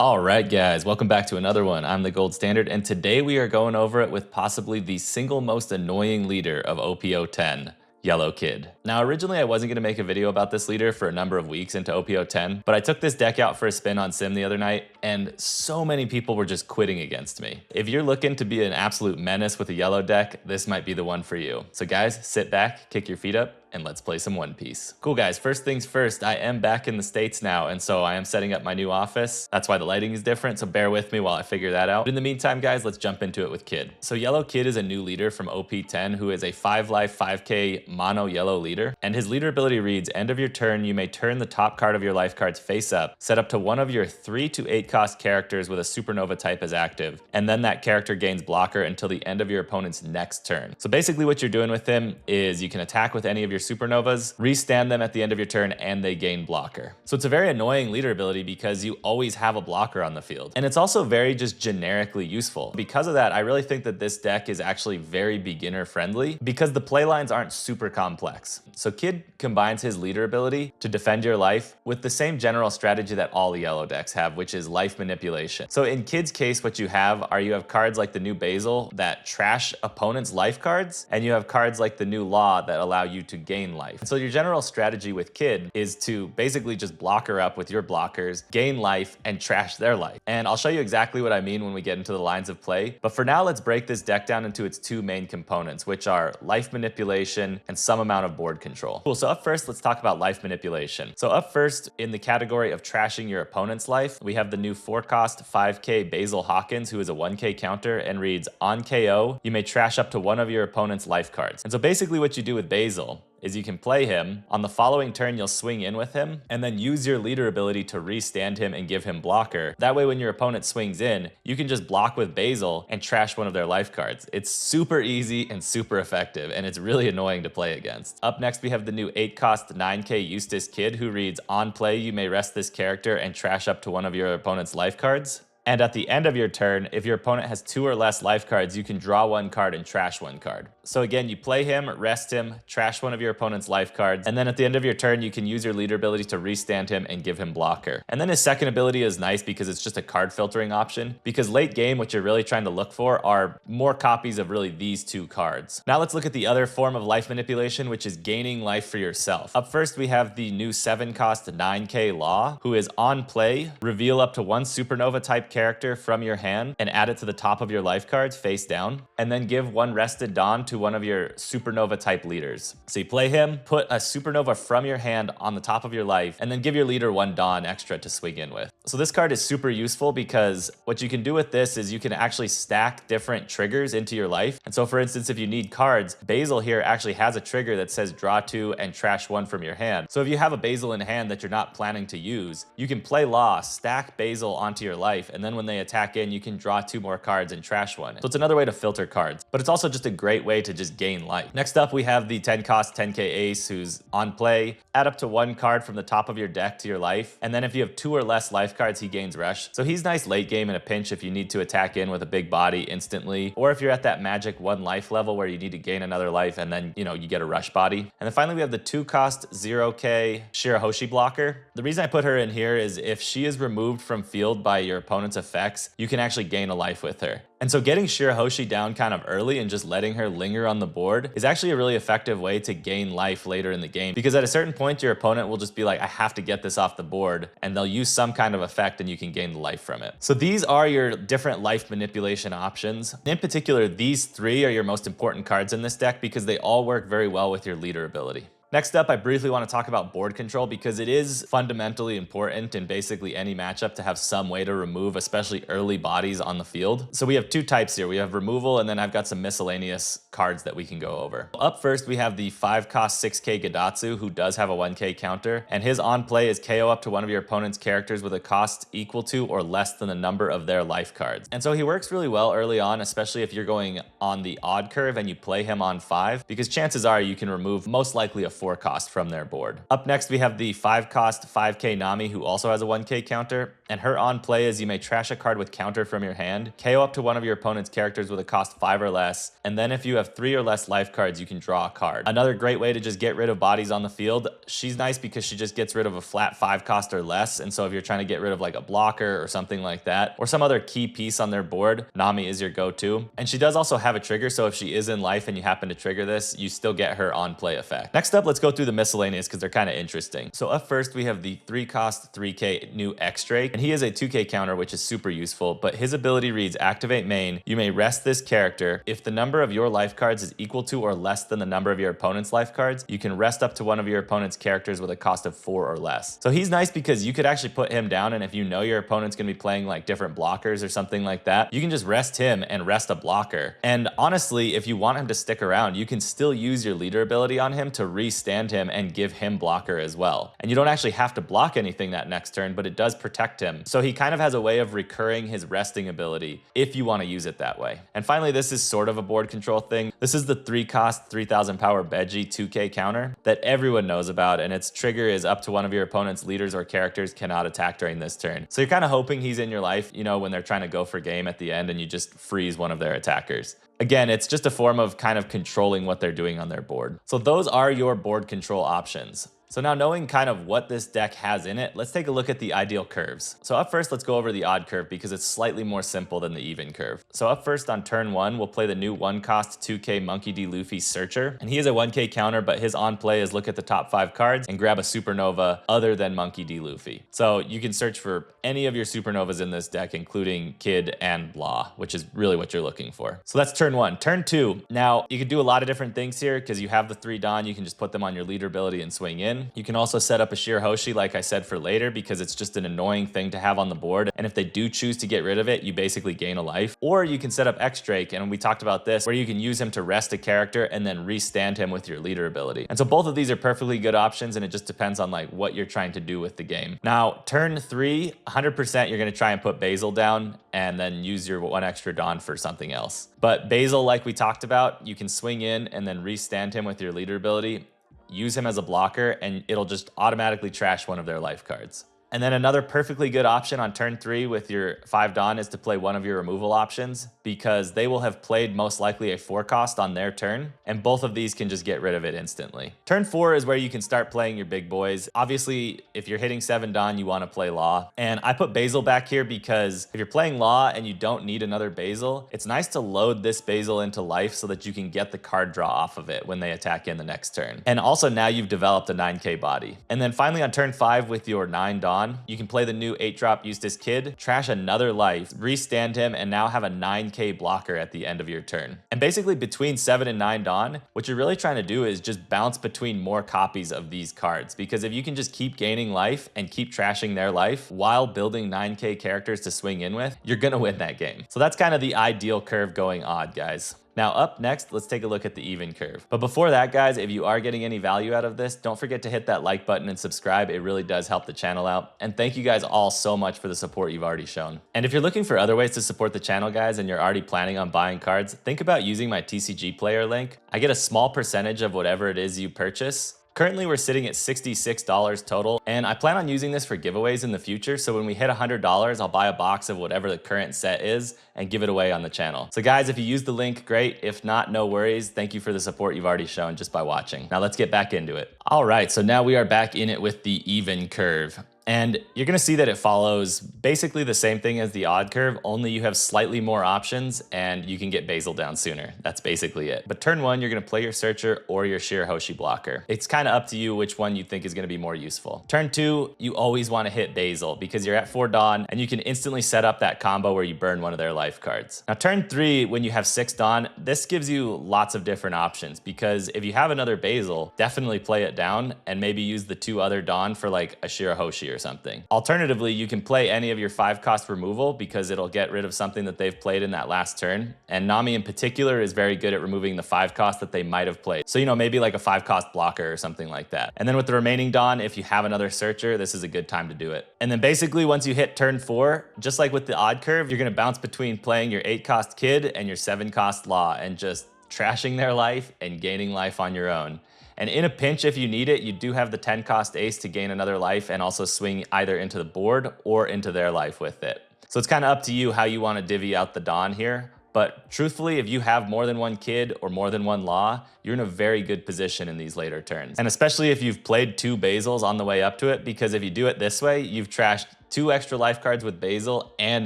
All right, guys, welcome back to another one. I'm the Gold Standard, and today we are going over it with possibly the single most annoying leader of OP-10, Yellow Kid. Now, originally I wasn't going to make a video about this leader for a number of weeks into OP-10, but I took this deck out for a spin on Sim the other night, and so many people were just quitting against me. If you're looking to be an absolute menace with a yellow deck, this might be the one for you. So guys, sit back, kick your feet up, and let's play some One Piece. Cool guys, first things first, I am back in the States now, and so I am setting up my new office. That's why the lighting is different, so bear with me while I figure that out. But in the meantime, guys, let's jump into it with Kid. So Yellow Kid is a new leader from OP-10 who is a 5-life, 5k mono yellow leader, and his leader ability reads, end of your turn, you may turn the top card of your life cards face up, set up to one of your 3 to 8 cost characters with a supernova type as active, and then that character gains blocker until the end of your opponent's next turn. So basically what you're doing with him is you can attack with any of your supernovas, restand them at the end of your turn, and they gain blocker. So it's a very annoying leader ability because you always have a blocker on the field. And it's also very just generically useful. Because of that, I really think that this deck is actually very beginner friendly because the play lines aren't super complex. So Kid combines his leader ability to defend your life with the same general strategy that all the yellow decks have, which is life manipulation. So in Kid's case, what you have cards like the new Basil that trash opponents' life cards, and you have cards like the new Law that allow you to gain life. And so your general strategy with Kid is to basically just block her up with your blockers, gain life, and trash their life. And I'll show you exactly what I mean when we get into the lines of play. But for now, let's break this deck down into its 2 main components, which are life manipulation and some amount of board control. Cool, so up first, let's talk about life manipulation. So up first, in the category of trashing your opponent's life, we have the new 4-cost 5k Basil Hawkins, who is a 1k counter and reads, on KO, you may trash up to one of your opponent's life cards. And so basically what you do with Basil is you can play him, on the following turn you'll swing in with him, and then use your leader ability to restand him and give him blocker. That way when your opponent swings in, you can just block with Basil and trash one of their life cards. It's super easy and super effective, and it's really annoying to play against. Up next we have the new 8-cost 9k Eustace Kid who reads, on play you may rest this character and trash up to one of your opponent's life cards. And at the end of your turn, if your opponent has 2 or less life cards, you can draw 1 card and trash 1 card. So again, you play him, rest him, trash one of your opponent's life cards, and then at the end of your turn, you can use your leader ability to restand him and give him blocker. And then his second ability is nice because it's just a card filtering option, because late game, what you're really trying to look for are more copies of really these 2 cards. Now let's look at the other form of life manipulation, which is gaining life for yourself. Up first, we have the new 7-cost 9k Law, who is on play, reveal up to 1 supernova type character from your hand and add it to the top of your life cards face down, and then give 1 rested Dawn to one of your supernova type leaders. So you play him, put a supernova from your hand on the top of your life, and then give your leader 1 Dawn extra to swing in with. So this card is super useful because what you can do with this is you can actually stack different triggers into your life. And so for instance, if you need cards, Basil here actually has a trigger that says draw 2 and trash 1 from your hand. So if you have a Basil in hand that you're not planning to use, you can play Law, stack Basil onto your life, and then when they attack in, you can draw 2 more cards and trash 1. So it's another way to filter cards, but it's also just a great way to just gain life. Next up, we have the 10-cost 10k Ace who's on play. Add up to 1 card from the top of your deck to your life, and then if you have 2 or less life cards, he gains Rush. So he's nice late game in a pinch if you need to attack in with a big body instantly, or if you're at that magic 1 life level where you need to gain another life and then, you get a Rush body. And then finally, we have the 2-cost 0k Shirahoshi blocker. The reason I put her in here is if she is removed from field by your opponent's effects, you can actually gain a life with her. And so getting Shirahoshi down kind of early and just letting her linger on the board is actually a really effective way to gain life later in the game, because at a certain point your opponent will just be like, I have to get this off the board, and they'll use some kind of effect and you can gain the life from it. So these are your different life manipulation options. In particular, these 3 are your most important cards in this deck because they all work very well with your leader ability. Next up, I briefly want to talk about board control because it is fundamentally important in basically any matchup to have some way to remove, especially early bodies on the field. So we have 2 types here. We have removal, and then I've got some miscellaneous cards that we can go over. Up first, we have the 5-cost 6k Gadatsu, who does have a 1k counter, and his on play is KO up to one of your opponent's characters with a cost equal to or less than the number of their life cards. And so he works really well early on, especially if you're going on the odd curve and you play him on 5, because chances are you can remove most likely a 4 cost from their board. Up next, we have the 5 cost 5k Nami, who also has a 1k counter, and her on play is you may trash a card with counter from your hand, KO up to one of your opponent's characters with a cost 5 or less, and then if you have 3 or less life cards, you can draw a card. Another great way to just get rid of bodies on the field. She's nice because she just gets rid of a flat 5 cost or less, and so if you're trying to get rid of like a blocker or something like that, or some other key piece on their board, Nami is your go-to. And she does also have a trigger, so if she is in life and you happen to trigger this, you still get her on play effect. Next up, let's go through the miscellaneous because they're kind of interesting. So up first, we have the 3 cost 3k new X-Drake, and he is a 2k counter, which is super useful, but his ability reads activate main. You may rest this character. If the number of your life cards is equal to or less than the number of your opponent's life cards, you can rest up to one of your opponent's characters with a cost of 4 or less. So he's nice because you could actually put him down, and if you know your opponent's gonna be playing like different blockers or something like that, you can just rest him and rest a blocker. And honestly, if you want him to stick around, you can still use your leader ability on him to restand him and give him blocker as well. And you don't actually have to block anything that next turn, but it does protect him. So he kind of has a way of recurring his resting ability if you want to use it that way. And finally, this is sort of a board control thing. This is the 3 cost 3000 power Beji 2k counter that everyone knows about, and its trigger is up to one of your opponent's leaders or characters cannot attack during this turn. So you're kind of hoping he's in your life, you know, when they're trying to go for game at the end and you just freeze one of their attackers. Again, it's just a form of kind of controlling what they're doing on their board. So those are your board control options. So now knowing kind of what this deck has in it, let's take a look at the ideal curves. So up first, let's go over the odd curve because it's slightly more simple than the even curve. So up first on turn 1, we'll play the new 1 cost 2k Monkey D. Luffy Searcher. And he is a 1k counter, but his on play is look at the top 5 cards and grab a supernova other than Monkey D. Luffy. So you can search for any of your supernovas in this deck, including Kid and Blah, which is really what you're looking for. So that's turn 1. Turn 2. Now you can do a lot of different things here because you have the 3 Dawn. You can just put them on your leader ability and swing in. You can also set up a Shirahoshi, like I said, for later because it's just an annoying thing to have on the board. And if they do choose to get rid of it, you basically gain a life. Or you can set up X-Drake, and we talked about this, where you can use him to rest a character and then restand him with your leader ability. And so both of these are perfectly good options, and it just depends on like what you're trying to do with the game. Now, turn 3, 100% you're going to try and put Basil down and then use your 1 extra Dawn for something else. But Basil, like we talked about, you can swing in and then restand him with your leader ability, use him as a blocker, and it'll just automatically trash one of their life cards. And then another perfectly good option on turn 3 with your 5 Dawn is to play one of your removal options because they will have played most likely a 4 cost on their turn, and both of these can just get rid of it instantly. Turn 4 is where you can start playing your big boys. Obviously, if you're hitting 7 Dawn, you want to play Law. And I put Basil back here because if you're playing Law and you don't need another Basil, it's nice to load this Basil into life so that you can get the card draw off of it when they attack in the next turn. And also now you've developed a 9k body. And then finally on turn 5 with your 9 Dawn, you can play the new 8-drop Eustace Kid, trash another life, restand him, and now have a 9k blocker at the end of your turn. And basically between 7 and 9 Dawn, what you're really trying to do is just bounce between more copies of these cards, because if you can just keep gaining life and keep trashing their life while building 9k characters to swing in with, you're gonna win that game. So that's kind of the ideal curve going odd, guys. Now up next, let's take a look at the even curve. But before that, guys, if you are getting any value out of this, don't forget to hit that like button and subscribe. It really does help the channel out. And thank you guys all so much for the support you've already shown. And if you're looking for other ways to support the channel, guys, and you're already planning on buying cards, think about using my TCG player link. I get a small percentage of whatever it is you purchase. Currently, we're sitting at $66 total, and I plan on using this for giveaways in the future, so when we hit $100, I'll buy a box of whatever the current set is and give it away on the channel. So guys, if you use the link, great. If not, no worries. Thank you for the support you've already shown just by watching. Now let's get back into it. All right, so now we are back in it with the even curve. And you're gonna see that it follows basically the same thing as the odd curve, only you have slightly more options and you can get Basil down sooner. That's basically it. But turn 1, you're gonna play your Searcher or your Shirahoshi blocker. It's kind of up to you which one you think is gonna be more useful. Turn 2, you always wanna hit Basil because you're at 4 Dawn and you can instantly set up that combo where you burn one of their life cards. Now turn 3, when you have 6 Dawn, this gives you lots of different options because if you have another Basil, definitely play it down and maybe use the 2 other Dawn for like a Shirahoshi or something. Alternatively, you can play any of your 5-cost removal because it'll get rid of something that they've played in that last turn. And Nami in particular is very good at removing the 5-cost that they might have played. So, you know, maybe like a 5-cost blocker or something like that. And then with the remaining Dawn, if you have another Searcher, this is a good time to do it. And then basically once you hit turn 4, just like with the odd curve, you're gonna bounce between playing your 8-cost Kid and your 7-cost Law and just trashing their life and gaining life on your own. And in a pinch, if you need it, you do have the 10 cost ace to gain another life and also swing either into the board or into their life with it. So it's kind of up to you how you want to divvy out the Dawn here. But truthfully, if you have more than one kid or more than one Law, you're in a very good position in these later turns. And especially if you've played 2 Basils on the way up to it, because if you do it this way, you've trashed 2 extra life cards with Basil and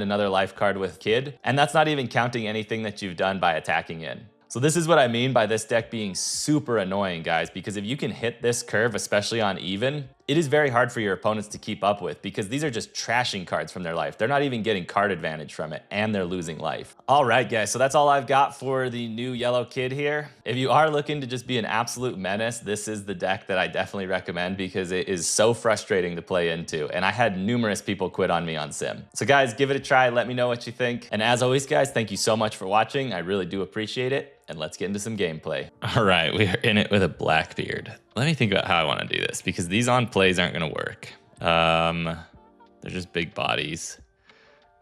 another life card with Kid. And that's not even counting anything that you've done by attacking in. So this is what I mean by this deck being super annoying, guys, because if you can hit this curve, especially on even, it is very hard for your opponents to keep up with because these are just trashing cards from their life. They're not even getting card advantage from it, and they're losing life. All right, guys, so that's all I've got for the new Yellow Kid here. If you are looking to just be an absolute menace, this is the deck that I definitely recommend because it is so frustrating to play into, and I had numerous people quit on me on Sim. So guys, give it a try. Let me know what you think. And as always, guys, thank you so much for watching. I really do appreciate it. And let's get into some gameplay. All right, we are in it with a Blackbeard. Let me think about how I want to do this because these on plays aren't going to work. They're just big bodies.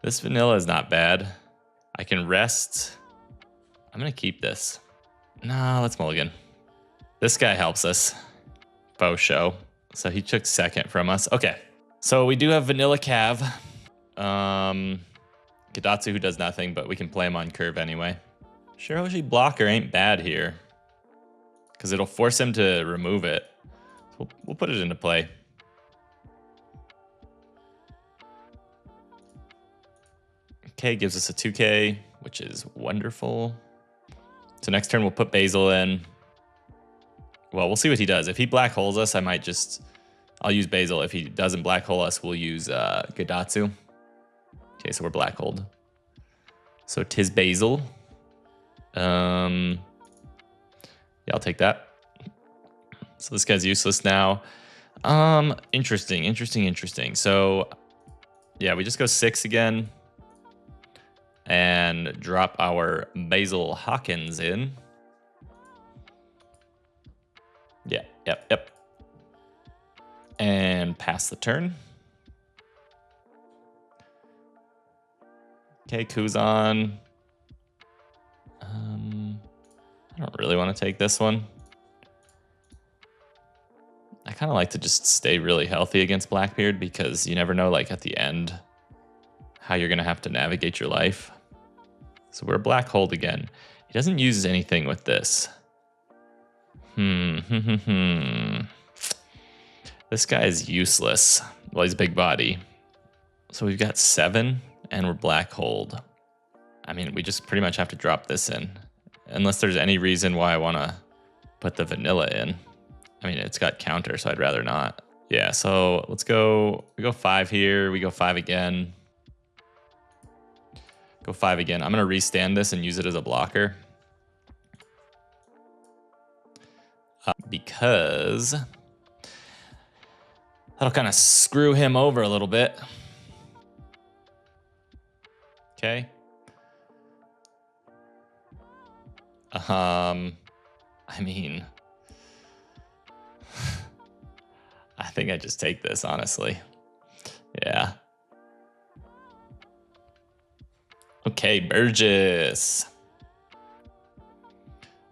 This vanilla is not bad. I can rest. I'm going to keep this. No, let's mulligan. This guy helps us. Faux show. So he took second from us. Okay, so we do have vanilla Cav. Gadatsu who does nothing, but we can play him on curve anyway. Shiroshi blocker ain't bad here because it'll force him to remove it. So we'll put it into play. Okay, gives us a 2K, which is wonderful. So next turn we'll put Basil in. Well, we'll see what he does. If he black holes us, I'll use Basil. If he doesn't black hole us, we'll use Gadatsu. Okay, so we're black holed. So 'tis Basil. Yeah, I'll take that. So this guy's useless now. Interesting. So yeah, we just go 6 again and drop our Basil Hawkins in. Yeah, yep. And pass the turn. Okay, Kuzan. I don't really want to take this one. I kind of like to just stay really healthy against Blackbeard because you never know, like at the end, how you're going to have to navigate your life. So we're black hold again. He doesn't use anything with this. This guy is useless. Well, he's big body. So we've got 7 and we're black hold. I mean, we just pretty much have to drop this in. Unless there's any reason why I want to put the vanilla in. I mean, it's got counter, so I'd rather not. Yeah, so let's go. We go 5 here. We go 5 again. Go 5 again. I'm going to restand this and use it as a blocker. Because that'll kind of screw him over a little bit. Okay. I mean, I think I just take this, honestly. Yeah. Okay, Burgess.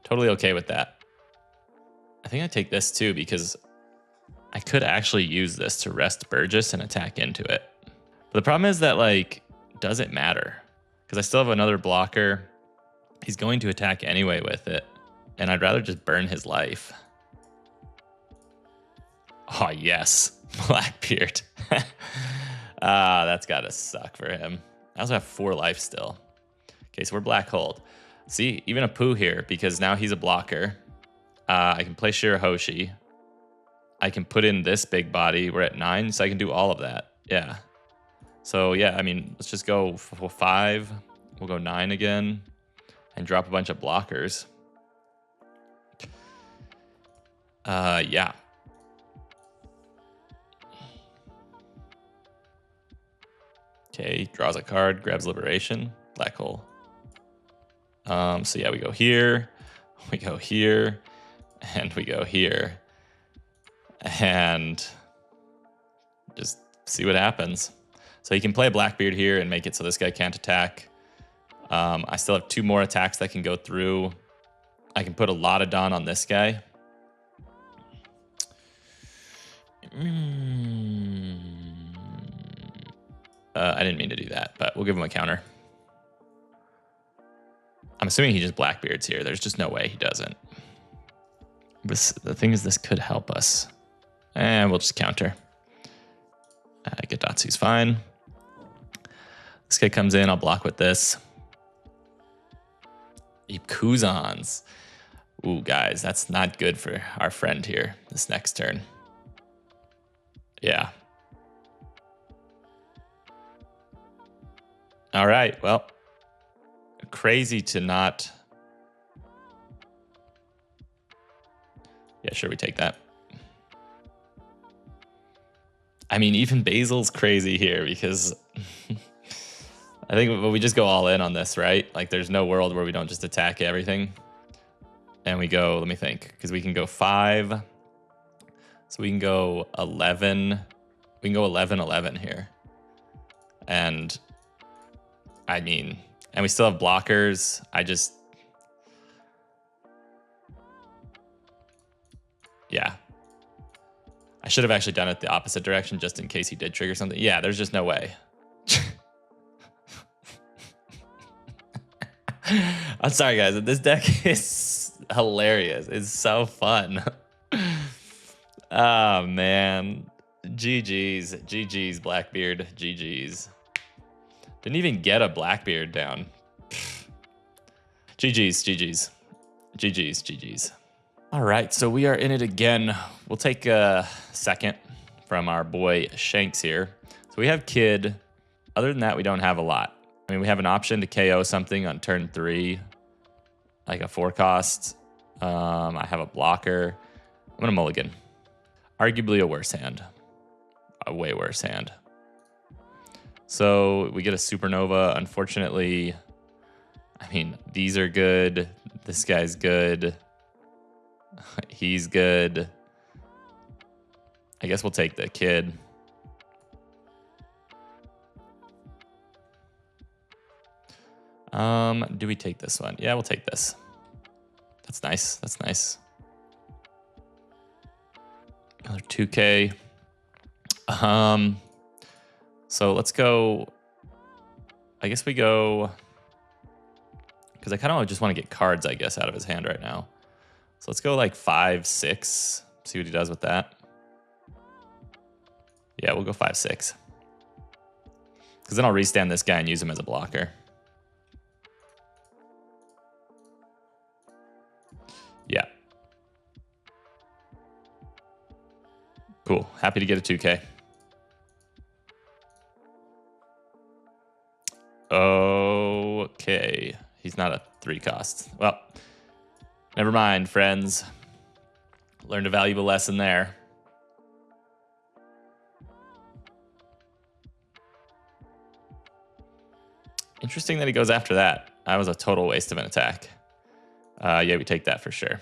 Totally okay with that. I think I take this too because I could actually use this to rest Burgess and attack into it. But the problem is that, like, does it matter? Because I still have another blocker. He's going to attack anyway with it. And I'd rather just burn his life. Oh, yes. Blackbeard. That's got to suck for him. I also have 4 life still. Okay, so we're black hold. See, even a Pooh here because now he's a blocker. I can play Shirahoshi. I can put in this big body. We're at 9, so I can do all of that. Yeah. So, yeah, I mean, let's just go 5. We'll go 9 again and drop a bunch of blockers. Yeah. Okay, draws a card, grabs Liberation, black hole. So yeah, we go here, and we go here. And just see what happens. So you can play Blackbeard here and make it so this guy can't attack. I still have 2 more attacks that can go through. I can put a lot of Dawn on this guy. I didn't mean to do that, but we'll give him a counter. I'm assuming he just Blackbeards here. There's just no way he doesn't. The thing is, this could help us. And we'll just counter. Gadatsu's fine. This guy comes in, I'll block with this. Kuzans. Ooh, guys, that's not good for our friend here this next turn. Yeah. All right, well, crazy to not. Yeah, sure, we take that. I mean, even Basil's crazy here because I think we just go all in on this, right? Like, there's no world where we don't just attack everything. And we go, let me think, because we can go 5. So we can go 11. We can go 11-11 here. And I mean, and we still have blockers. Yeah. I should have actually done it the opposite direction just in case he did trigger something. Yeah, there's just no way. I'm sorry, guys. This deck is hilarious. It's so fun. Oh, man. GG's. GG's, Blackbeard. GG's. Didn't even get a Blackbeard down. GG's. GG's. GG's. GG's. All right, so we are in it again. We'll take a second from our boy Shanks here. So we have Kid. Other than that, we don't have a lot. I mean, we have an option to KO something on turn 3, like a 4-cost. I have a blocker. I'm going to mulligan. Arguably a worse hand. A way worse hand. So we get a Supernova. Unfortunately, I mean, these are good. This guy's good. He's good. I guess we'll take the Kid. Do we take this one? Yeah, we'll take this. That's nice. That's nice. Another 2K. So let's go. I guess we go, because I kind of just want to get cards, I guess, out of his hand right now. So let's go like 5-6. See what he does with that. Yeah, we'll go 5-6. Because then I'll restand this guy and use him as a blocker. Yeah. Cool. Happy to get a 2K. Okay. He's not a 3-cost. Well, never mind, friends. Learned a valuable lesson there. Interesting that he goes after that. That was a total waste of an attack. Yeah, we take that for sure.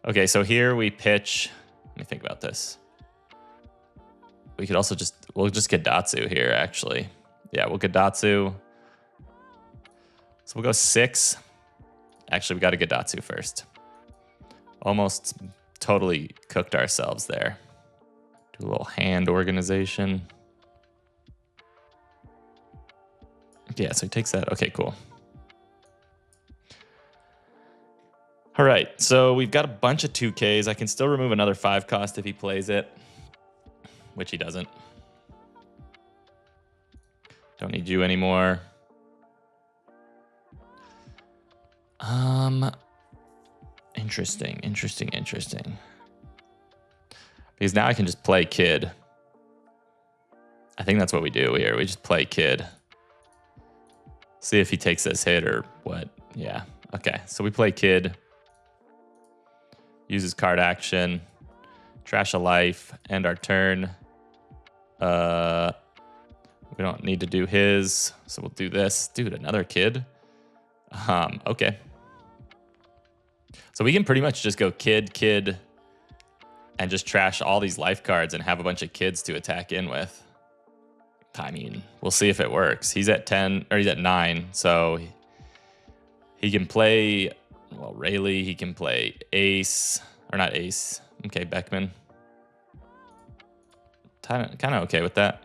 Okay, so here we pitch. Let me think about this. We could also we'll just get Datsu here, actually. Yeah, we'll get Datsu. So we'll go 6. Actually, we got to get Datsu first. Almost totally cooked ourselves there. Do a little hand organization. Yeah, so he takes that. Okay, cool. All right, so we've got a bunch of 2Ks. I can still remove another 5-cost if he plays it, which he doesn't. Don't need you anymore. Interesting. Because now I can just play Kid. I think that's what we do here. We just play Kid. See if he takes this hit or what. Yeah, okay. So we play Kid. Uses card action. Trash a life. End our turn. We don't need to do his, so we'll do this. Dude, another Kid? Okay. So we can pretty much just go Kid, and just trash all these life cards and have a bunch of Kids to attack in with. I mean, we'll see if it works. He's at 10, or he's at 9, so he can play, well, Rayleigh, he can play Ace, or not Ace, okay, Beckman. Kind of okay with that.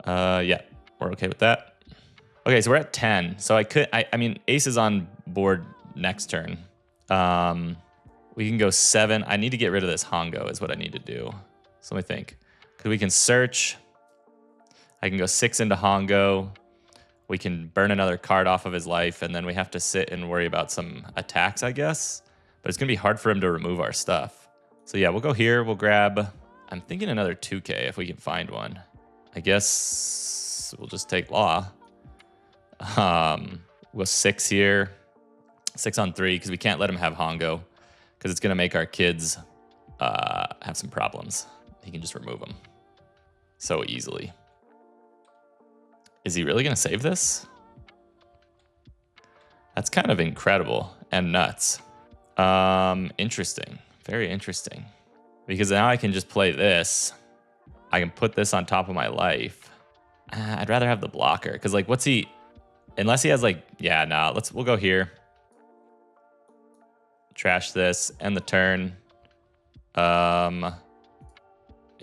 Yeah, we're okay with that. Okay, so we're at 10. So I mean, ace is on board next turn. We can go 7. I need to get rid of this Hongo is what I need to do. So let me think. Because we can search. I can go 6 into Hongo. We can burn another card off of his life, and then we have to sit and worry about some attacks, I guess. But it's going to be hard for him to remove our stuff. So yeah, we'll go here. We'll grab, I'm thinking another 2K if we can find one. I guess we'll just take Law. We'll 6 here. 6 on 3, because we can't let him have Hongo, because it's going to make our kids have some problems. He can just remove them so easily. Is he really going to save this? That's kind of incredible and nuts. Interesting. Very interesting. Because now I can just play this. I can put this on top of my life. I'd rather have the blocker. Because, like, what's he... Unless he has, like... Yeah, nah. We'll go here. Trash this. End the turn. Yeah,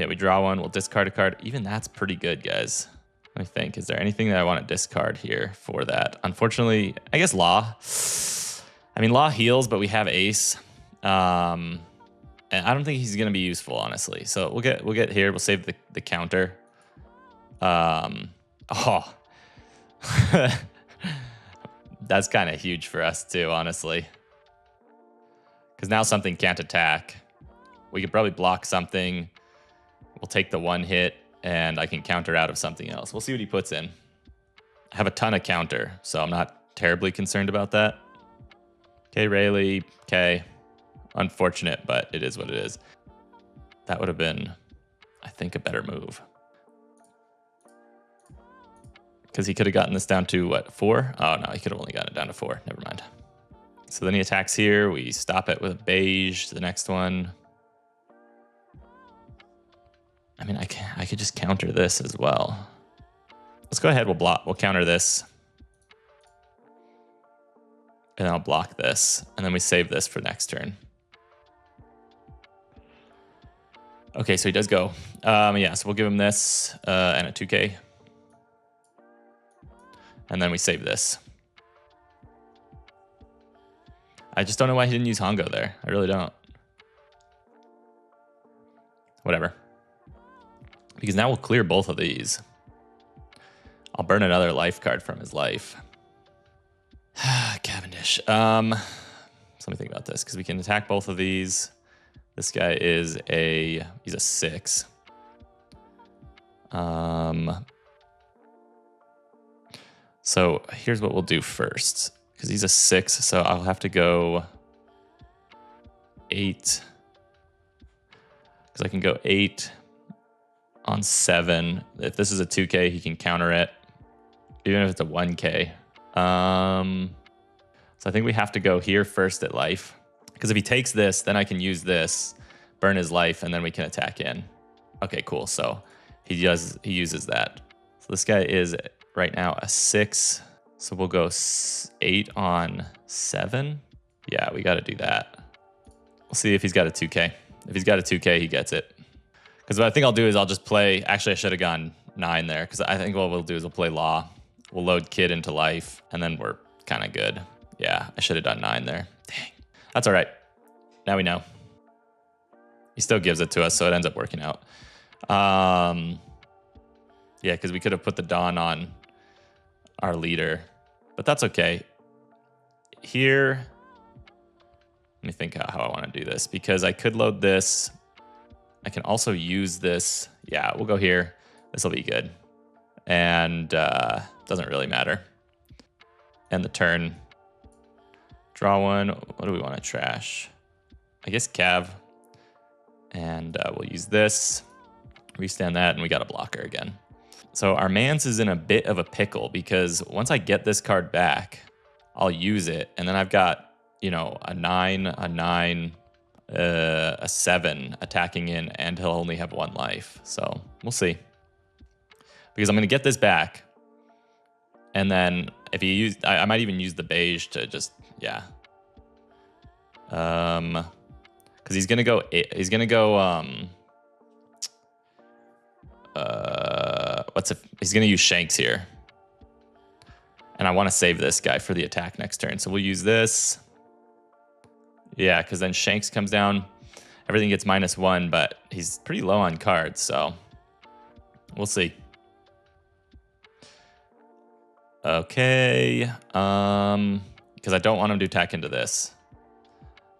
we draw one. We'll discard a card. Even that's pretty good, guys. Let me think. Is there anything that I want to discard here for that? Unfortunately, I guess Law. I mean, Law heals, but we have Ace. And I don't think he's going to be useful, honestly. So we'll get here. We'll save the counter. Oh. That's kind of huge for us, too, honestly. Because now something can't attack. We could probably block something. We'll take the 1 hit. And I can counter out of something else. We'll see what he puts in. I have a ton of counter, so I'm not terribly concerned about that. Okay, Rayleigh. Okay. Unfortunate, but it is what it is. That would have been, I think, a better move. Because he could have gotten this down to, what, 4? Oh, no, he could have only gotten it down to 4. Never mind. So then he attacks here. We stop it with a beige. The next one. I mean, I could just counter this as well. Let's go ahead. We'll counter this. And I'll block this. And then we save this for next turn. Okay, so he does go. Yeah, so we'll give him this and a 2K. And then we save this. I just don't know why he didn't use Hongo there. I really don't. Whatever. Because now we'll clear both of these. I'll burn another life card from his life. Cavendish. So let me think about this, because we can attack both of these. This guy is he's a 6. So here's what we'll do first, because he's a 6, so I'll have to go 8. Because I can go 8 on 7. If this is a 2K, he can counter it, even if it's a 1K. So I think we have to go here first at life, because if he takes this, then I can use this, burn his life, and then we can attack in. Okay, cool. So he uses that. So this guy is right now a 6. So we'll go 8 on 7. Yeah, we got to do that. We'll see if he's got a 2K. If he's got a 2K, he gets it. Because what I think I'll do is I'll just play... Actually, I should have gone 9 there, because I think what we'll do is we'll play Law. We'll load Kid into life, and then we're kind of good. Yeah, I should have done 9 there. Dang. That's all right. Now we know. He still gives it to us, so it ends up working out. Yeah, because we could have put the Dawn on our leader, but that's okay. Here, let me think how I want to do this, because I could load this. I can also use this. Yeah, we'll go here. This will be good. And doesn't really matter. End the turn. Draw one. What do we want to trash? I guess Cav. And we'll use this. Restand that, and we got a blocker again. So our Mans is in a bit of a pickle, because once I get this card back, I'll use it. And then I've got, you know, a 9, a 7 attacking in, and he'll only have 1 life. So we'll see. Because I'm going to get this back. And then if he used, I might even use the beige to just, yeah. Because he's going to go He's gonna use Shanks here. And I want to save this guy for the attack next turn. So we'll use this. Yeah, because then Shanks comes down. Everything gets -1, but he's pretty low on cards, so we'll see. Okay. Because I don't want him to attack into this.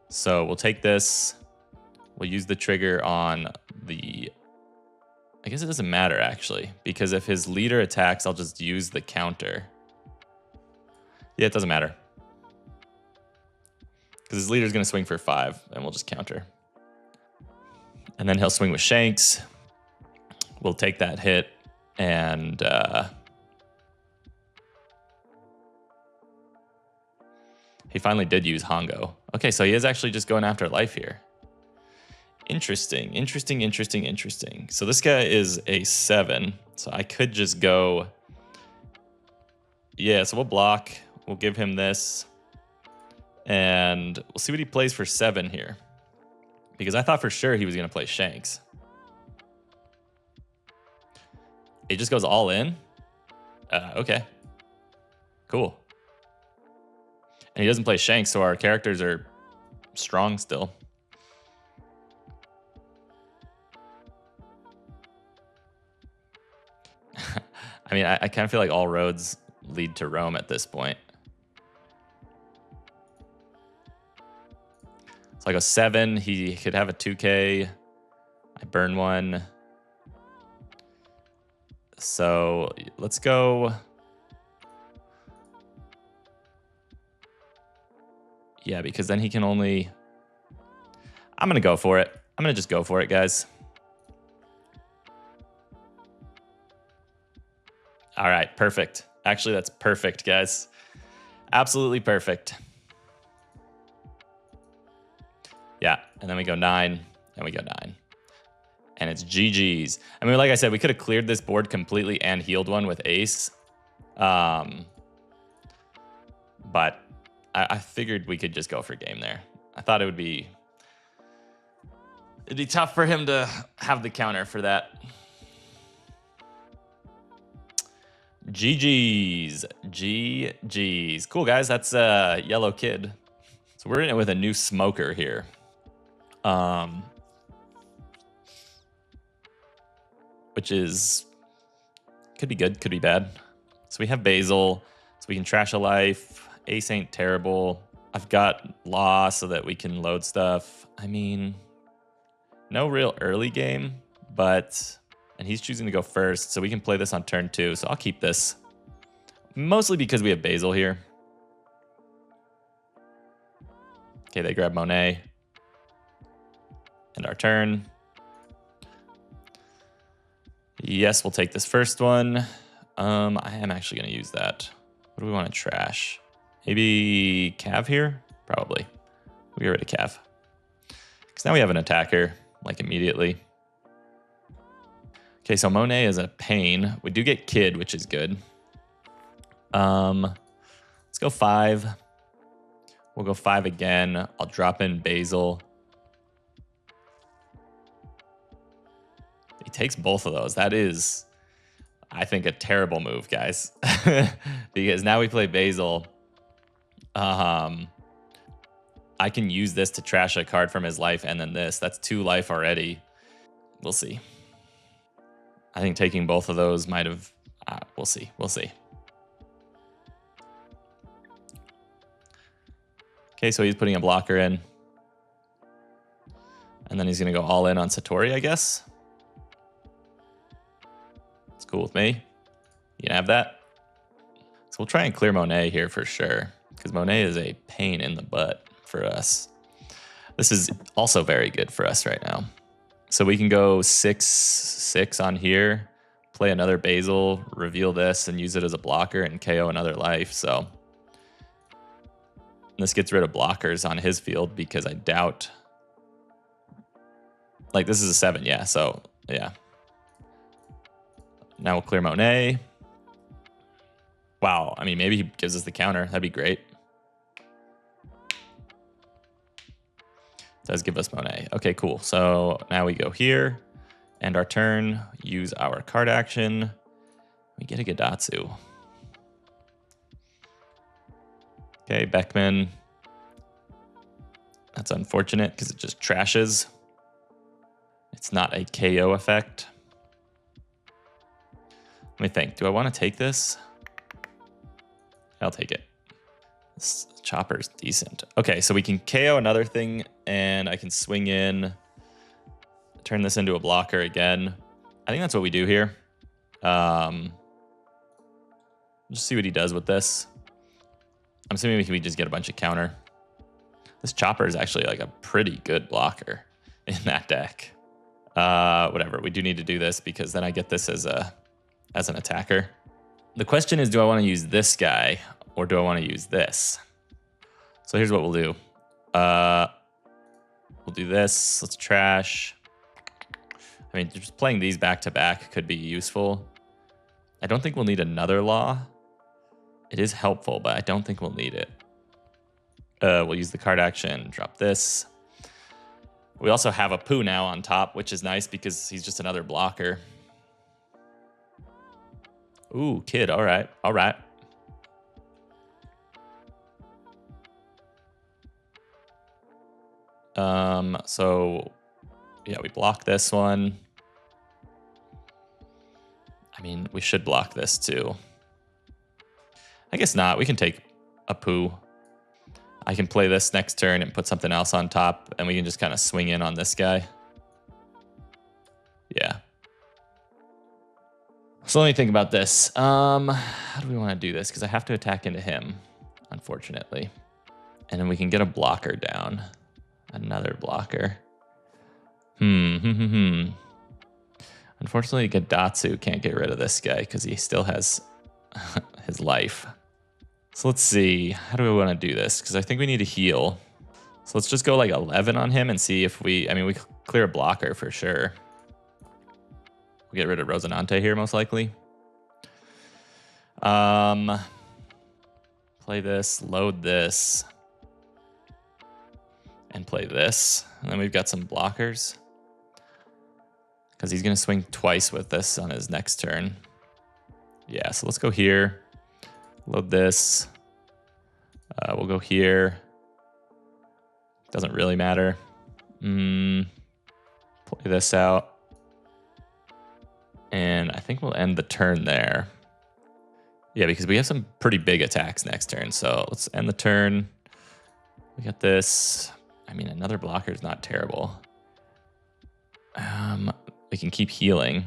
So we'll take this. We'll use the trigger on the... I guess it doesn't matter, actually, because if his leader attacks, I'll just use the counter. Yeah, it doesn't matter. Because his leader's going to swing for 5, and we'll just counter. And then he'll swing with Shanks. We'll take that hit, and... he finally did use Hongo. Okay, so he is actually just going after life here. Interesting, interesting, interesting, interesting. So this guy is a 7, so I could just go... Yeah, so we'll block. We'll give him this. And we'll see what he plays for 7 here. Because I thought for sure he was going to play Shanks. It just goes all in? Okay. Cool. And he doesn't play Shanks, so our characters are strong still. I mean, I kind of feel like all roads lead to Rome at this point. So I go 7. He could have a 2K. I burn 1. So let's go. Yeah, because then he can only... I'm going to go for it. I'm going to just go for it, guys. All right, perfect. Actually, that's perfect, guys. Absolutely perfect. Yeah, and then we go 9, and we go 9. And it's GG's. I mean, like I said, we could have cleared this board completely and healed one with Ace. But I figured we could just go for game there. I thought it'd be tough for him to have the counter for that. GG's. GG's. Cool, guys. That's Yellow Kid. So we're in it with a new smoker here. Which is... could be good, could be bad. So we have Basil, so we can trash a life. Ace ain't terrible. I've got Law so that we can load stuff. I mean, no real early game, but... and he's choosing to go first, so we can play this on turn 2. So I'll keep this. Mostly because we have Basil here. Okay, they grab Monet. End our turn. Yes, we'll take this first one. I am actually going to use that. What do we want to trash? Maybe Cav here? Probably. We get rid of Cav. Because now we have an attacker, like, immediately. Okay, so Monet is a pain. We do get Kid, which is good. Let's go 5. We'll go 5 again. I'll drop in Basil. He takes both of those. That is, I think, a terrible move, guys. Because now we play Basil. I can use this to trash a card from his life, and then this. That's 2 life already. We'll see. I think taking both of those might have... we'll see. We'll see. Okay, so he's putting a blocker in. And then he's going to go all in on Satori, I guess. It's cool with me. You can have that. So we'll try and clear Monet here for sure, because Monet is a pain in the butt for us. This is also very good for us right now. So we can go 6/6 on here, play another Basil, reveal this, and use it as a blocker and KO another life. So this gets rid of blockers on his field because I doubt... like, this is a 7, yeah, so, yeah. Now we'll clear Monet. Wow, I mean, maybe he gives us the counter. That'd be great. Does give us Monet. Okay, cool. So now we go here, End our turn, use our card action. We get a Gadatsu. Okay, Beckman. That's unfortunate because it just trashes. It's not a KO effect. Let me think. Do I want to take this? I'll take it. This chopper's decent. Okay, so we can KO another thing, and I can swing in, turn this into a blocker again. I think that's what we do here. Just see what he does with this. I'm assuming we can just get a bunch of counter. This chopper is actually like a pretty good blocker in that deck. Whatever, we do need to do this because then I get this as an attacker. The question is, do I want to use this guy or do I want to use this? So here's what we'll do. We'll do this. Let's trash. I mean, just playing these back to back could be useful. I don't think we'll need another law. It is helpful, but I don't think we'll need it. We'll use the card action, drop this. We also have a Poo now on top, which is nice because he's just another blocker. Ooh, kid, all right, all right. So, yeah, we block this one. I mean, we should block this too. I guess not, we can take a Poo. I can play this next turn and put something else on top, and we can just kind of swing in on this guy. Yeah. So let me think about this. How do we want to do this? Because I have to attack into him, unfortunately. And then we can get a blocker down. Another blocker. Unfortunately, Gadatsu can't get rid of this guy because he still has his life. So let's see. How do we want to do this? Because I think we need to heal. So let's just go like 11 on him and see if we... I mean, we clear a blocker for sure. We'll get rid of Rosinante here, most likely. Play this, load this, and play this. And then we've got some blockers. Because he's going to swing twice with this on his next turn. Yeah, so let's go here. Load this. We'll go here. Doesn't really matter. Play this out. And I think we'll end the turn there. Yeah, because we have some pretty big attacks next turn. So let's end the turn. We got this. I mean, another blocker is not terrible. We can keep healing.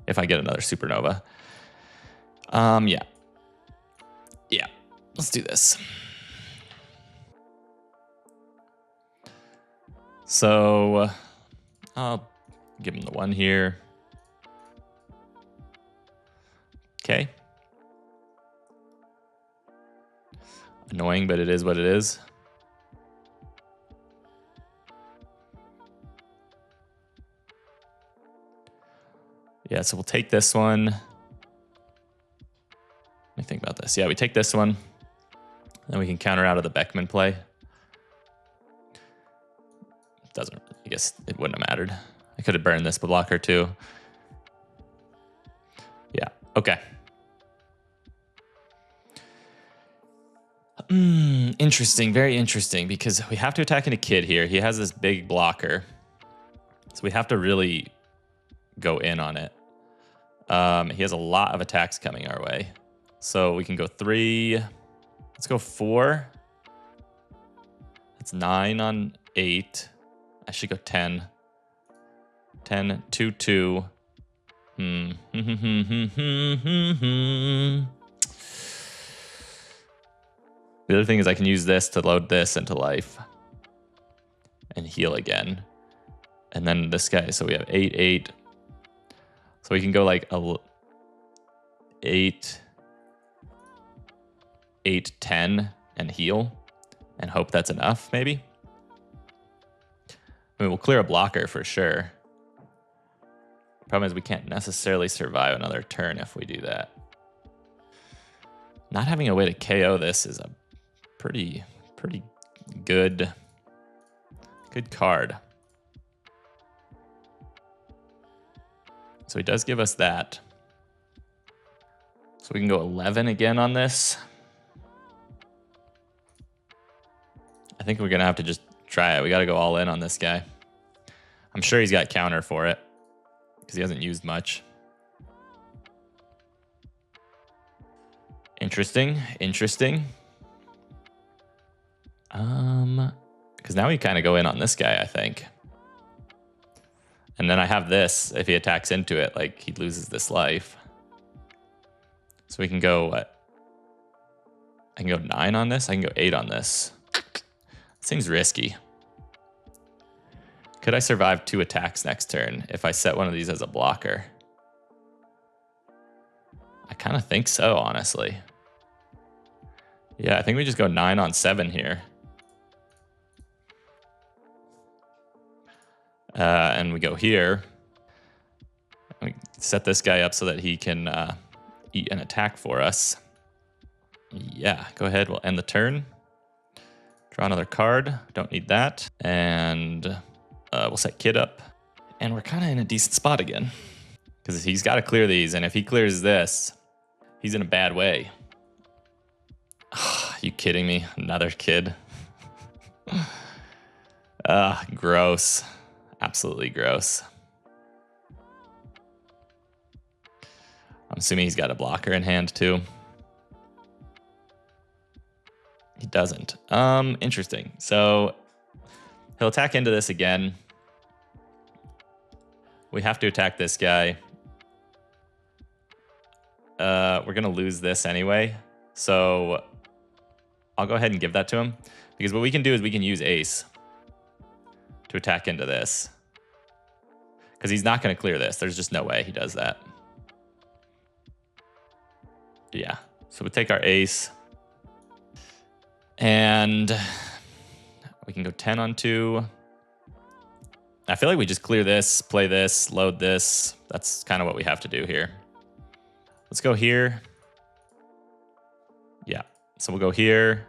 If I get another supernova. Yeah. Yeah, let's do this. So I'll give him the 1 here. Okay. Annoying, but it is what it is. Yeah, so we'll take this one. Let me think about this. Yeah, we take this one. Then we can counter out of the Beckman play. Doesn't, I guess it wouldn't have mattered. I could have burned this blocker too. Yeah, okay. Interesting, very interesting, because we have to attack into Kid here. He has this big blocker. So we have to really go in on it. He has a lot of attacks coming our way. So we can go 3. Let's go 4. That's 9 on 8. I should go 10. 10, 2, 2. The other thing is I can use this to load this into life and heal again. And then this guy, so we have 8, 8. So we can go like 8, 8, 10 and heal and hope that's enough, maybe. I mean, we'll clear a blocker for sure. Problem is we can't necessarily survive another turn if we do that. Not having a way to KO this is a pretty good card. So he does give us that. So we can go 11 again on this. I think we're going to have to just try it. We got to go all in on this guy. I'm sure he's got counter for it because he hasn't used much. Interesting. Interesting. Because now we kind of go in on this guy, I think. And then I have this. If he attacks into it, like, he loses this life. So we can go, what? I can go 9 on this. I can go 8 on this. Seems risky. Could I survive 2 attacks next turn if I set one of these as a blocker? I kind of think so, honestly. Yeah, I think we just go 9 on 7 here. And we go here. We set this guy up so that he can eat an attack for us. Yeah, go ahead. We'll end the turn. Draw another card. Don't need that. And we'll set Kid up. And we're kind of in a decent spot again. Because he's got to clear these. And if he clears this, he's in a bad way. You kidding me? Another kid. Gross. Absolutely gross. I'm assuming he's got a blocker in hand too. He doesn't. Interesting. So he'll attack into this again. We have to attack this guy. We're gonna lose this anyway. So I'll go ahead and give that to him. Because what we can do is we can use Ace to attack into this. Because he's not going to clear this. There's just no way he does that. Yeah. So we take our Ace. And we can go 10 on 2. I feel like we just clear this, play this, load this. That's kind of what we have to do here. Let's go here. Yeah. So we'll go here.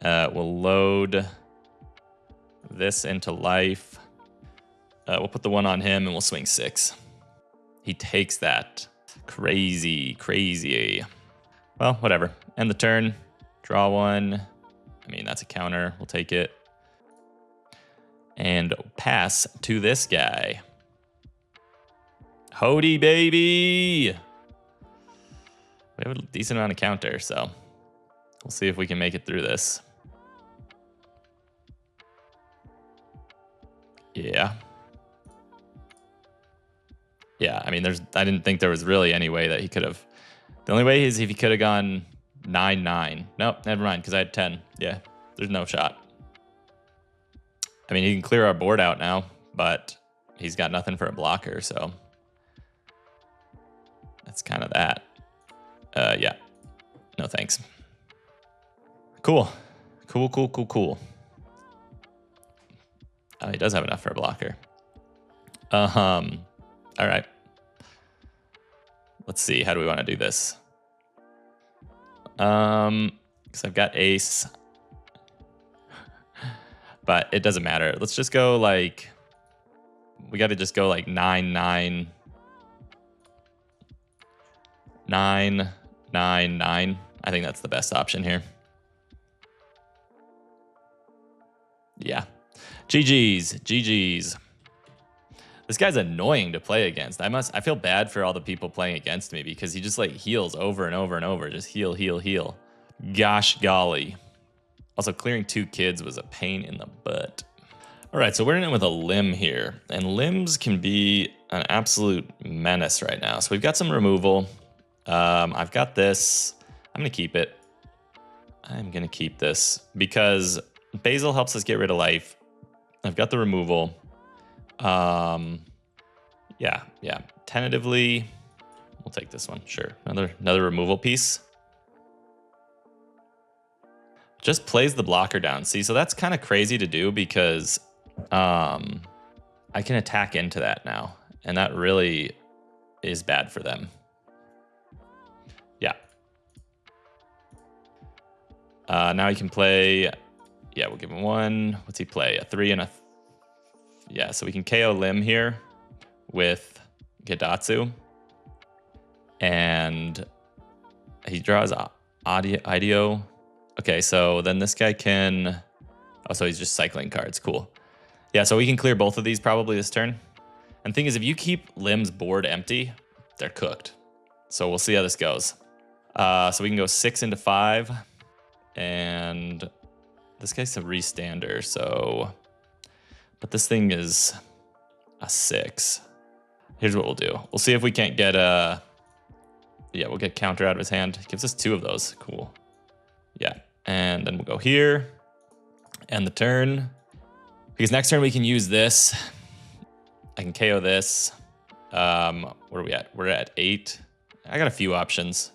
We'll load this into life. We'll put the 1 on him and we'll swing 6. He takes that. Crazy, crazy. Well, whatever. End the turn. Draw 1. I mean, that's a counter. We'll take it. And pass to this guy. Hody, baby! We have a decent amount of counter, so we'll see if we can make it through this. Yeah. Yeah, I mean, I didn't think there was really any way that he could have. The only way is if he could have gone 9-9. Nope, never mind, because I had 10. Yeah, there's no shot. I mean, he can clear our board out now, but he's got nothing for a blocker, so that's kind of that. Yeah. No thanks. Cool. Cool, cool, cool, cool. He does have enough for a blocker. All right. Let's see. How do we want to do this? Because I've got Ace. But it doesn't matter. Let's just go like... We got to just go like 9-9. 9-9-9. I think that's the best option here. Yeah. GG's. GG's. This guy's annoying to play against. I feel bad for all the people playing against me because he just like heals over and over and over. Just heal, heal, heal. Gosh golly. Also, clearing 2 kids was a pain in the butt. All right, so we're in it with a limb here. And limbs can be an absolute menace right now. So we've got some removal. I've got this. I'm going to keep it. I'm going to keep this because Basil helps us get rid of life. I've got the removal. Yeah. Tentatively, we'll take this one. Sure. Another removal piece. Just plays the blocker down. See, so that's kind of crazy to do because I can attack into that now. And that really is bad for them. Yeah. Now he can play... Yeah, we'll give him 1. What's he play? A 3 and a... Yeah, so we can KO Limb here with Gedatsu. And he draws IDEO. Okay, so then this guy can... Oh, so he's just cycling cards. Cool. Yeah, so we can clear both of these probably this turn. And the thing is, if you keep Lim's board empty, they're cooked. So we'll see how this goes. So we can go 6 into 5. And this guy's a restander, so... But this thing is a 6. Here's what we'll do. We'll see if we can't get a... Yeah, we'll get counter out of his hand. Gives us 2 of those. Cool. Yeah, and then we'll go here. End the turn. Because next turn we can use this. I can KO this. Where are we at? We're at 8. I got a few options.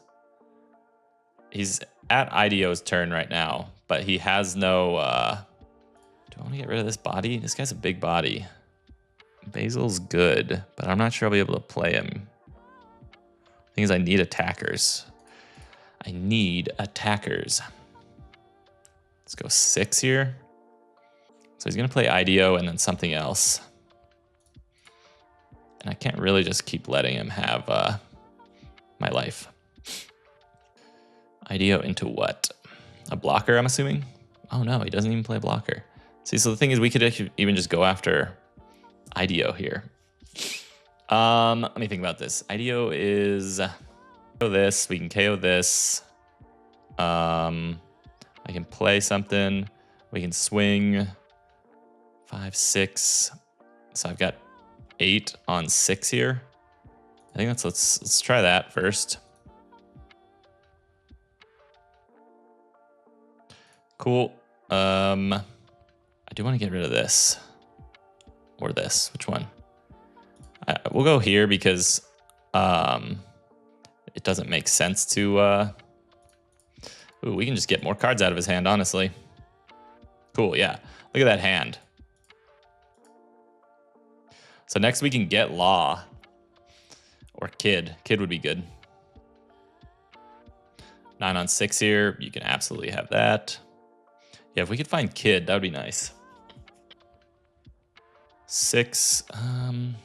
He's at IDEO's turn right now, but he has no... Do I want to get rid of this body? This guy's a big body. Basil's good, but I'm not sure I'll be able to play him. The thing is, I need attackers. I need attackers. Let's go 6 here. So he's going to play IDEO and then something else. And I can't really just keep letting him have my life. IDEO into what? A blocker, I'm assuming? Oh no, he doesn't even play blocker. See, so the thing is, we could even just go after IDEO here. Let me think about this. IDEO is KO this. We can KO this. I can play something. We can swing 5, 6. So I've got 8 on 6 here. I think let's try that first. Cool. I do want to get rid of this. Or this. Which one? We'll go here because it doesn't make sense to... Ooh, we can just get more cards out of his hand, honestly. Cool, yeah. Look at that hand. So next we can get Law. Or Kid. Kid would be good. 9 on 6 here. You can absolutely have that. Yeah, if we could find Kid, that would be nice. 6. I'm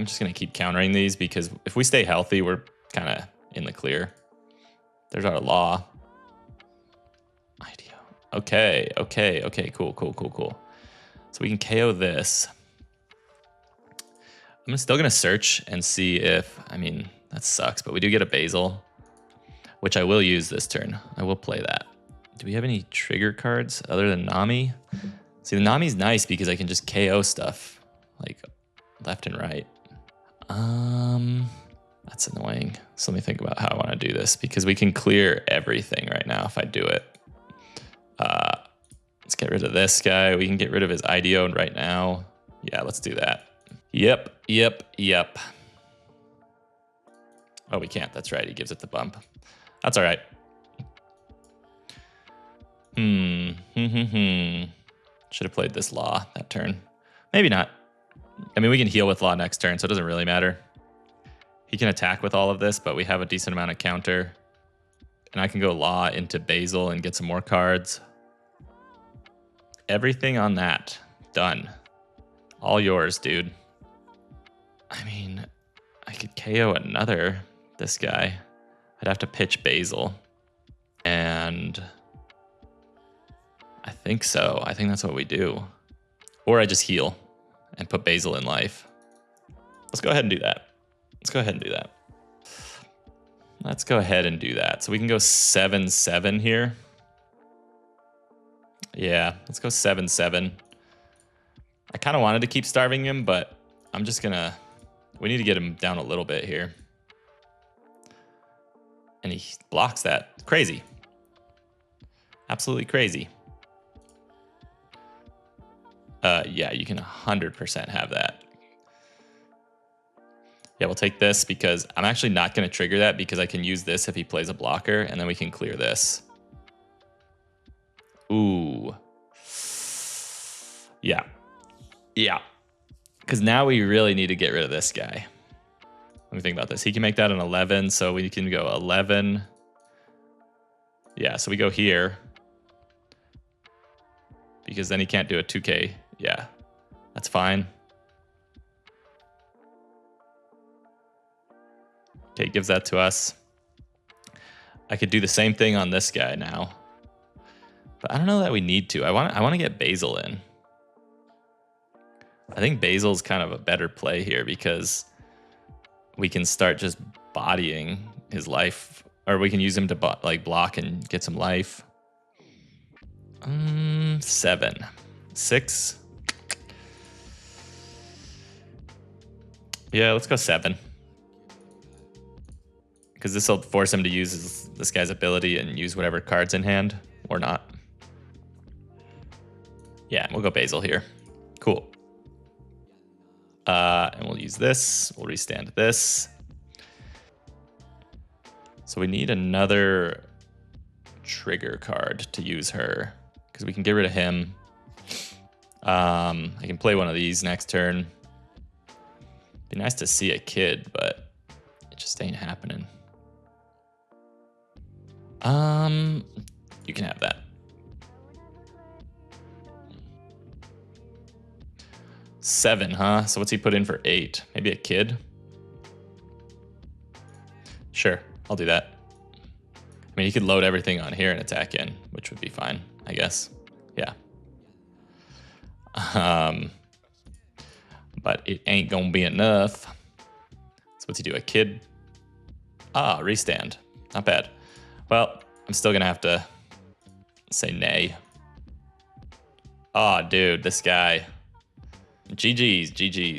just going to keep countering these because if we stay healthy, we're kind of in the clear. There's our Law. IDEO. Okay, cool. So we can KO this. I'm still going to search and see if... I mean, that sucks, but we do get a Basil, which I will use this turn. I will play that. Do we have any trigger cards other than Nami? See, the Nami's nice because I can just KO stuff, like left and right. That's annoying. So let me think about how I want to do this because we can clear everything right now if I do it. Let's get rid of this guy. We can get rid of his IDEO right now. Yeah, let's do that. Yep. Oh, we can't. That's right. He gives it the bump. That's all right. Should have played this Law that turn. Maybe not. I mean, we can heal with Law next turn, so it doesn't really matter. He can attack with all of this, but we have a decent amount of counter. And I can go Law into Basil and get some more cards. Everything on that. Done. All yours, dude. I mean, I could KO this guy. I'd have to pitch Basil. And I think so. I think that's what we do. Or I just heal and put Basil in life. Let's go ahead and do that. So we can go 7-7 here. Yeah, let's go 7-7. I kind of wanted to keep starving him, but I'm just gonna... We need to get him down a little bit here. And he blocks that. Crazy. Absolutely crazy. Yeah, you can 100% have that. Yeah, we'll take this because I'm actually not going to trigger that because I can use this if he plays a blocker, and then we can clear this. Ooh. Yeah. Because now we really need to get rid of this guy. Let me think about this. He can make that an 11, so we can go 11. Yeah, so we go here. Because then he can't do a 2K. Yeah, that's fine. Okay, gives that to us. I could do the same thing on this guy now. But I don't know that we need to. I want to get Basil in. I think Basil's kind of a better play here because we can start just bodying his life, or we can use him to like block and get some life. 7. 6. Yeah, let's go 7. Because this will force him to use this guy's ability and use whatever cards in hand, or not. Yeah, we'll go Basil here. Cool. And we'll use this. We'll restand this. So we need another trigger card to use her, because we can get rid of him. I can play one of these next turn. Be nice to see a kid, but it just ain't happening. You can have that. 7, huh? So what's he put in for 8? Maybe a kid? Sure, I'll do that. I mean, he could load everything on here and attack in, which would be fine, I guess. Yeah. But it ain't gonna be enough. So what's he do? A kid? Ah, restand. Not bad. Well, I'm still gonna have to say nay. Oh, dude, this guy. GG's, GG's.